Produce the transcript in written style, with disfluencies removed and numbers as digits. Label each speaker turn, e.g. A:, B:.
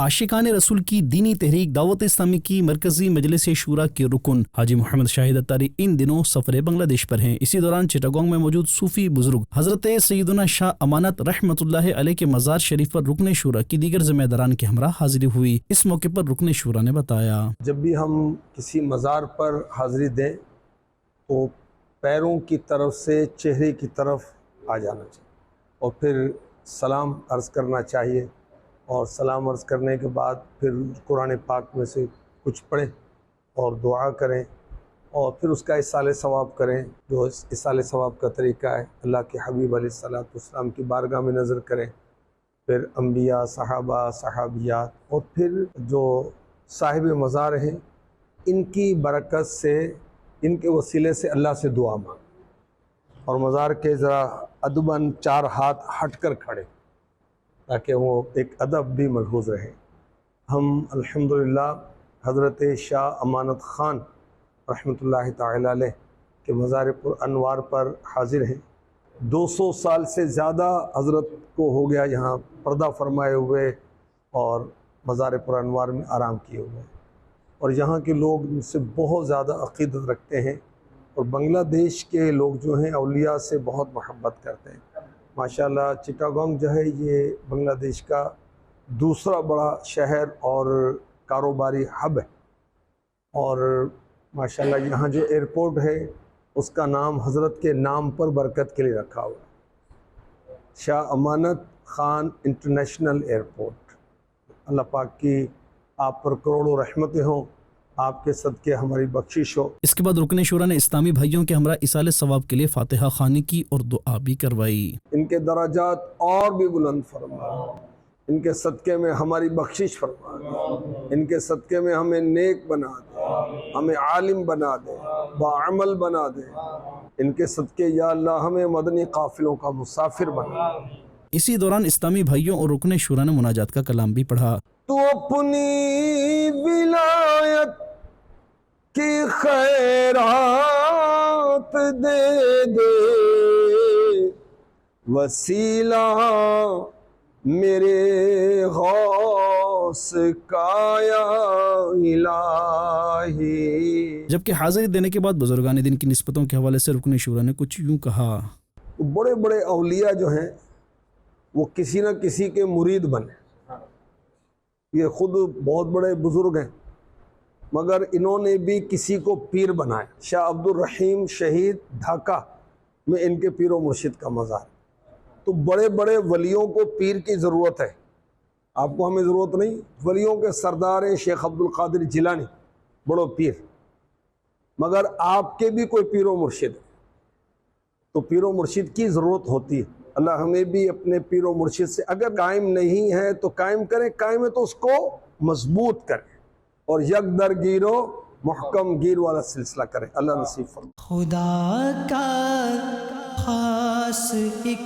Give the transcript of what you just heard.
A: عاشقان رسول کی دینی تحریک دعوت اسلامی کی مرکزی مجلس شورا کے رکن حاجی محمد شاہد اتاری ان دنوں سفر بنگلہ دیش پر ہیں۔ اسی دوران چٹاگانگ میں موجود صوفی بزرگ حضرت سیدنا شاہ امانت رحمۃ اللہ علیہ کے مزار شریف پر رکن شورا کی دیگر ذمہ داران کے ہمراہ حاضری ہوئی۔ اس موقع پر رکن شورا نے بتایا،
B: جب بھی ہم کسی مزار پر حاضری دیں تو پیروں کی طرف سے چہرے کی طرف آ جانا چاہیے اور پھر سلام عرض کرنا چاہیے، اور سلام عرض کرنے کے بعد پھر قرآن پاک میں سے کچھ پڑھیں اور دعا کریں اور پھر اس کا اصالِ ثواب کریں۔ جو اصالِ ثواب کا طریقہ ہے، اللہ کے حبیب علیہ السلام کی بارگاہ میں نظر کریں، پھر انبیاء، صحابہ، صحابیات، اور پھر جو صاحب مزار ہیں ان کی برکت سے، ان کے وسیلے سے اللہ سے دعا مانگیں اور مزار کے ذرا ادباً 4 ہاتھ ہٹ کر کھڑے تاکہ وہ ایک ادب بھی ملحوظ رہے۔ ہم الحمدللہ حضرت شاہ امانت خان رحمۃ اللہ تعالی علیہ کے مزار پر انوار پر حاضر ہیں۔ 200 سال سے زیادہ حضرت کو ہو گیا یہاں پردہ فرمائے ہوئے اور مزار پر انوار میں آرام کیے ہوئے، اور یہاں کے لوگ ان سے بہت زیادہ عقیدت رکھتے ہیں، اور بنگلہ دیش کے لوگ جو ہیں اولیاء سے بہت محبت کرتے ہیں۔ ماشاءاللہ چٹاگانگ جو ہے یہ بنگلہ دیش کا دوسرا بڑا شہر اور کاروباری ہب ہے، اور ماشاءاللہ یہاں جو ایئرپورٹ ہے اس کا نام حضرت کے نام پر برکت کے لیے رکھا ہوا ہے، شاہ امانت خان انٹرنیشنل ایئرپورٹ۔ اللہ پاک کی آپ پر کروڑوں رحمتیں ہوں، آپ کے صدقے ہماری بخشش ہو۔
A: اس کے بعد رکن شورا نے اسلامی بھائیوں کے ہمراہ اصالِ ثواب کے لیے فاتحہ خوانی کی اور دعا بھی کروائی۔
B: ان کے درجات اور بھی بلند فرما، ان کے صدقے میں ہماری بخشش فرما دے، ان کے صدقے میں ہمیں نیک بنا دے، ہمیں عالم بنا دے، باعمل بنا دے، ان کے صدقے یا اللہ ہمیں مدنی قافلوں کا مسافر بنا دے۔
A: اسی دوران اسلامی بھائیوں اور رکن شورا نے مناجات کا کلام بھی پڑھا۔
B: تو اپنی ولایت کی خیرات دے دے، وسیلہ میرے غوث کا یا الہی۔
A: جبکہ حاضری دینے کے بعد بزرگان دین کی نسبتوں کے حوالے سے رکن شورا نے کچھ یوں کہا،
B: بڑے بڑے اولیاء جو ہیں وہ کسی نہ کسی کے مرید بنے، یہ خود بہت بڑے بزرگ ہیں مگر انہوں نے بھی کسی کو پیر بنایا۔ شاہ عبد الرحیم شہید ڈھاکہ میں ان کے پیر و مرشد کا مزار۔ تو بڑے بڑے ولیوں کو پیر کی ضرورت ہے، آپ کو ہمیں ضرورت نہیں۔ ولیوں کے سردار ہیں شیخ عبد القادر جیلانی، بڑو پیر، مگر آپ کے بھی کوئی پیر و مرشد ہے، تو پیر و مرشد کی ضرورت ہوتی ہے۔ اللہ ہمیں بھی اپنے پیر و مرشد سے اگر قائم نہیں ہے تو قائم کریں، قائم ہے تو اس کو مضبوط کریں اور یک در گیر و محکم گیر والا سلسلہ کریں۔ اللہ نصیب فرمائے۔
C: خدا کا خاص ایک